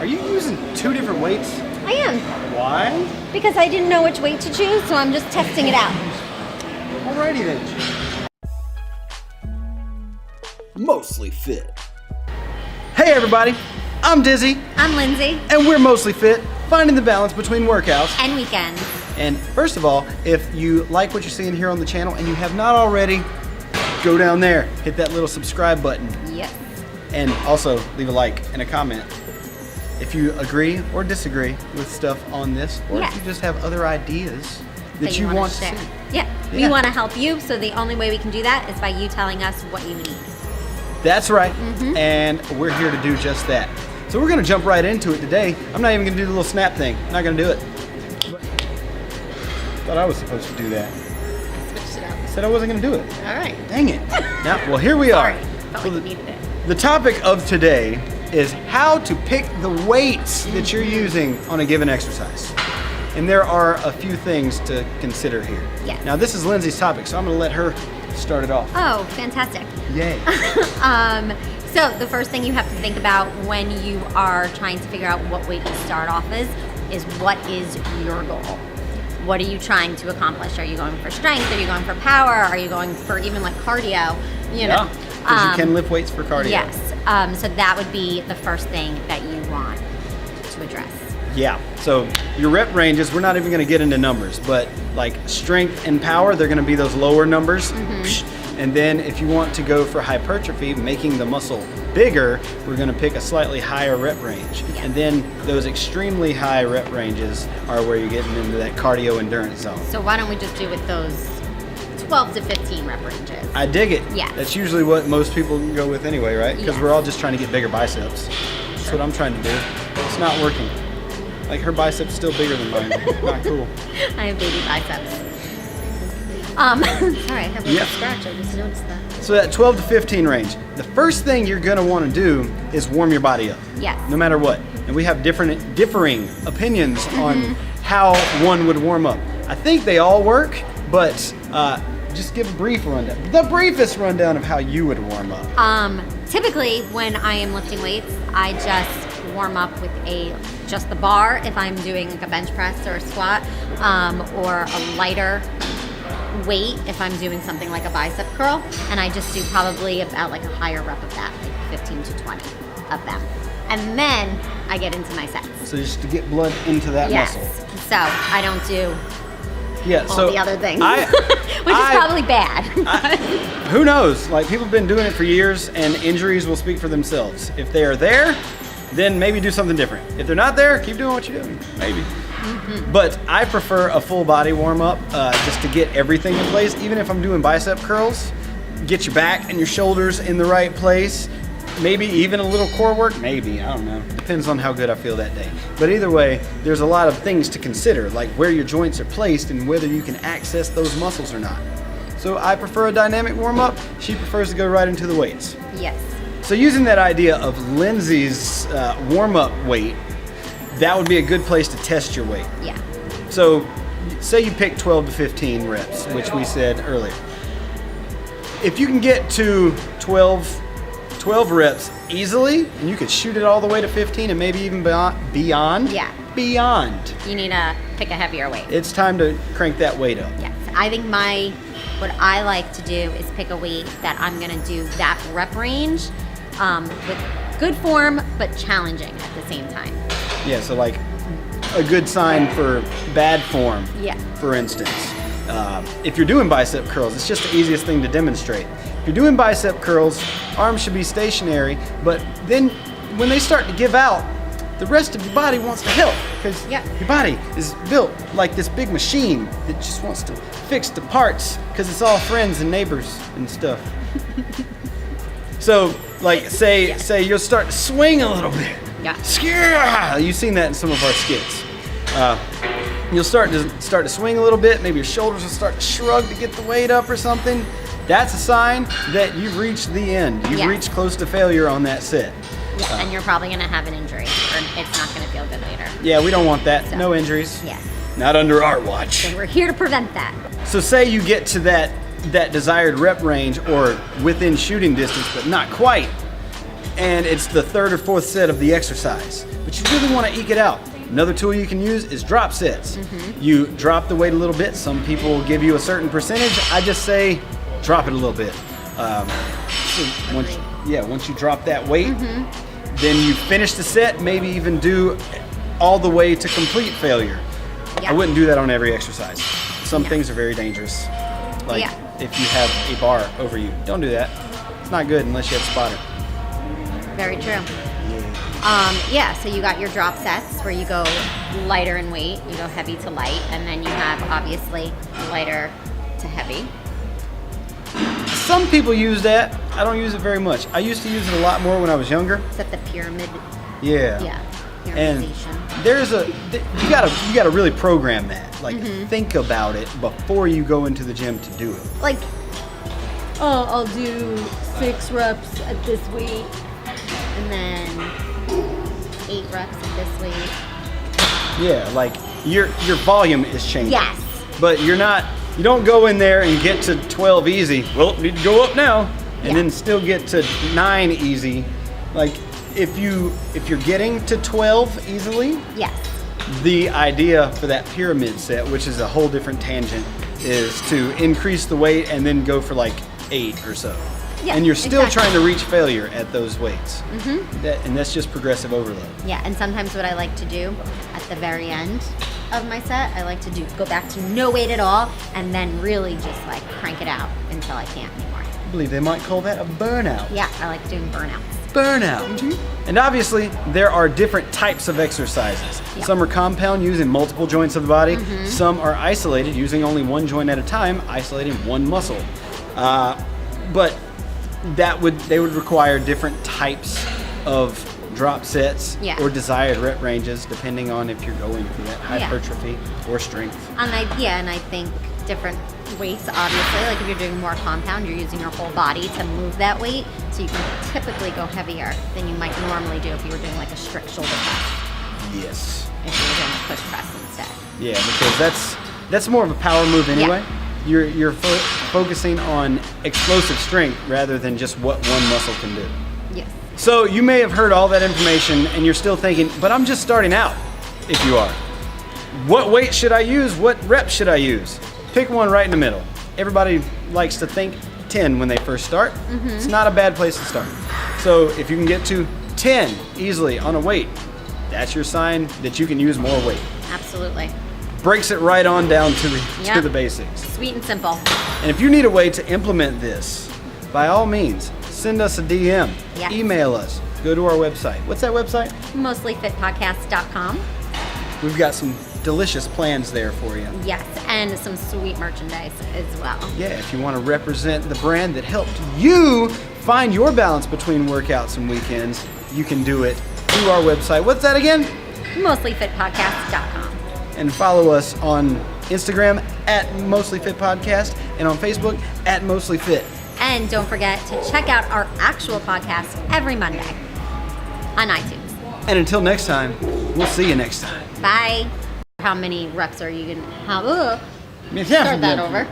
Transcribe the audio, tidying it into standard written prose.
Are you using 2 different weights? I am. Why? Because I didn't know which weight to choose, so I'm just testing it out. Alrighty then. Mostly Fit. Hey everybody, I'm Dizzy. I'm Lindsay. And we're Mostly Fit, finding the balance between workouts And weekends. And first of all, if you like what you're seeing here on the channel and you have not already, go down there, hit that little subscribe button. Yes. And also leave a like and a comment if you agree or disagree with stuff on this, or if you just have other ideas that you want to share. see. Yeah, we want to help you, so the only way we can do that is by you telling us what you need. That's right, and we're here to do just that. So we're gonna jump right into it today. I'm not even gonna do the little snap thing. I'm not gonna do it. Thought I was supposed to do that. Switched it up. Said I wasn't gonna do it. All right. Dang it. Now, well, here we are. Felt like you needed it. The topic of today is how to pick the weights that you're using on a given exercise. And there are a few things to consider here. Yes. Now, this is Lindsay's topic, so I'm gonna let her start it off. Oh, fantastic. Yay. So the first thing you have to think about when you are trying to figure out what weight to start off is what is your goal? What are you trying to accomplish? Are you going for strength? Are you going for power? Are you going for even like cardio? You know, because you can lift weights for cardio. Yes. So that would be the first thing that you want to address. Yeah. So your rep ranges, we're not even going to get into numbers, but like strength and power, they're going to be those lower numbers. And then if you want to go for hypertrophy, making the muscle bigger, we're going to pick a slightly higher rep range. Yeah. And then those extremely high rep ranges are where you're getting into that cardio endurance zone. So why don't we just do with those 12 to 15 rep ranges? I dig it. Yeah. That's usually what most people go with anyway, right? Because we're all just trying to get bigger biceps. That's what I'm trying to do. It's not working. Like her biceps still bigger than mine. Not cool. I have baby biceps. Sorry, I have a little scratch. I just noticed that. So that 12 to 15 range, the first thing you're gonna wanna do is warm your body up. Yes. No matter what. And we have differing opinions on how one would warm up. I think they all work, but just give a brief rundown. The briefest rundown of how you would warm up. Typically, when I am lifting weights, I just warm up with just the bar if I'm doing like a bench press or a squat, or a lighter weight if I'm doing something like a bicep curl, and I just do probably about like a higher rep of that, like 15 to 20 of them. And then I get into my sets. So just to get blood into that muscle. So I don't do all the other things, which is probably bad. Who knows? Like, people have been doing it for years, and injuries will speak for themselves. If they are there, then maybe do something different. If they're not there, keep doing what you're doing, maybe. But I prefer a full body warm up just to get everything in place. Even if I'm doing bicep curls, get your back and your shoulders in the right place. Maybe even a little core work, maybe, I don't know. Depends on how good I feel that day. But either way, there's a lot of things to consider, like where your joints are placed and whether you can access those muscles or not. So I prefer a dynamic warm up. She prefers to go right into the weights. Yes. So using that idea of Lindsay's warm up weight, that would be a good place to test your weight. Yeah. So say you pick 12 to 15 reps, which we said earlier. If you can get to 12 reps easily, and you could shoot it all the way to 15 and maybe even beyond. Yeah. Beyond. You need to pick a heavier weight. It's time to crank that weight up. Yes. I think what I like to do is pick a weight that I'm gonna do that rep range with good form, but challenging at the same time. Yeah, so like a good sign for bad form, Yeah. for instance. If you're doing bicep curls, it's just the easiest thing to demonstrate. If you're doing bicep curls, arms should be stationary, but then when they start to give out, the rest of your body wants to help, because your body is built like this big machine that just wants to fix the parts, because it's all friends and neighbors and stuff. So, like, say you'll start to swing a little bit. Yeah. You've seen that in some of our skits. You'll start to swing a little bit. Maybe your shoulders will start to shrug to get the weight up or something. That's a sign that you've reached the end. You've reached close to failure on that set. Yeah, and you're probably gonna have an injury, or it's not gonna feel good later. Yeah, we don't want that. So, no injuries. Yes. Not under our watch. So we're here to prevent that. So say you get to that desired rep range or within shooting distance, but not quite. and it's the third or fourth set of the exercise. But you really want to eke it out. Another tool you can use is drop sets. You drop the weight a little bit. Some people will give you a certain percentage. I just say drop it a little bit. Once you drop that weight, then you finish the set, maybe even do all the way to complete failure. Yeah. I wouldn't do that on every exercise. Some things are very dangerous. Like if you have a bar over you, don't do that. It's not good unless you have a spotter. Very true. So you got your drop sets where you go lighter in weight, you go heavy to light, and then you have obviously lighter to heavy. Some people use that. I don't use it very much. I used to use it a lot more when I was younger. Is that the pyramid? Yeah. Yeah. And Pyramidization. you gotta really program that. Like think about it before you go into the gym to do it. Like, oh, I'll do 6 reps at this weight, and then 8 reps at this weight. Yeah, like your volume is changing. Yes. But you don't go in there and get to 12 easy. Well, need to go up now, and then still get to 9 easy. Like if you're getting to 12 easily, Yes. the idea for that pyramid set, which is a whole different tangent, is to increase the weight and then go for like 8 or so. Yeah, and you're still exactly. trying to reach failure at those weights. And that's just progressive overload. Yeah, and sometimes what I like to do at the very end of my set, I like to go back to no weight at all, and then really just like crank it out until I can't anymore. I believe they might call that a burnout. Yeah, I like doing burnouts. Burnout. And obviously, there are different types of exercises. Yeah. Some are compound, using multiple joints of the body. Some are isolated, using only one joint at a time, isolating one muscle. But they would require different types of drop sets or desired rep ranges, depending on if you're going for that hypertrophy or strength. And I think different weights, obviously, like if you're doing more compound, you're using your whole body to move that weight, so you can typically go heavier than you might normally do if you were doing like a strict shoulder press. Yes. If you were doing a push press instead. Yeah, because that's more of a power move anyway. You're focusing on explosive strength rather than just what one muscle can do. Yes. So you may have heard all that information and you're still thinking, but I'm just starting out. If you are, what weight should I use? What reps should I use? Pick one right in the middle. Everybody likes to think 10 when they first start. It's not a bad place to start. So if you can get to 10 easily on a weight, that's your sign that you can use more weight. Absolutely. Breaks it right on down to the basics. Sweet and simple. And if you need a way to implement this, by all means, send us a DM, email us, go to our website. What's that website? Mostlyfitpodcast.com. We've got some delicious plans there for you. Yes, and some sweet merchandise as well. Yeah, if you want to represent the brand that helped you find your balance between workouts and weekends, you can do it through our website. What's that again? Mostlyfitpodcast.com. And follow us on Instagram at mostlyfitpodcast and on Facebook at mostlyfit. And don't forget to check out our actual podcast every Monday on iTunes. And until next time, we'll see you next time. Bye. How many reps are you going to have? Start that over.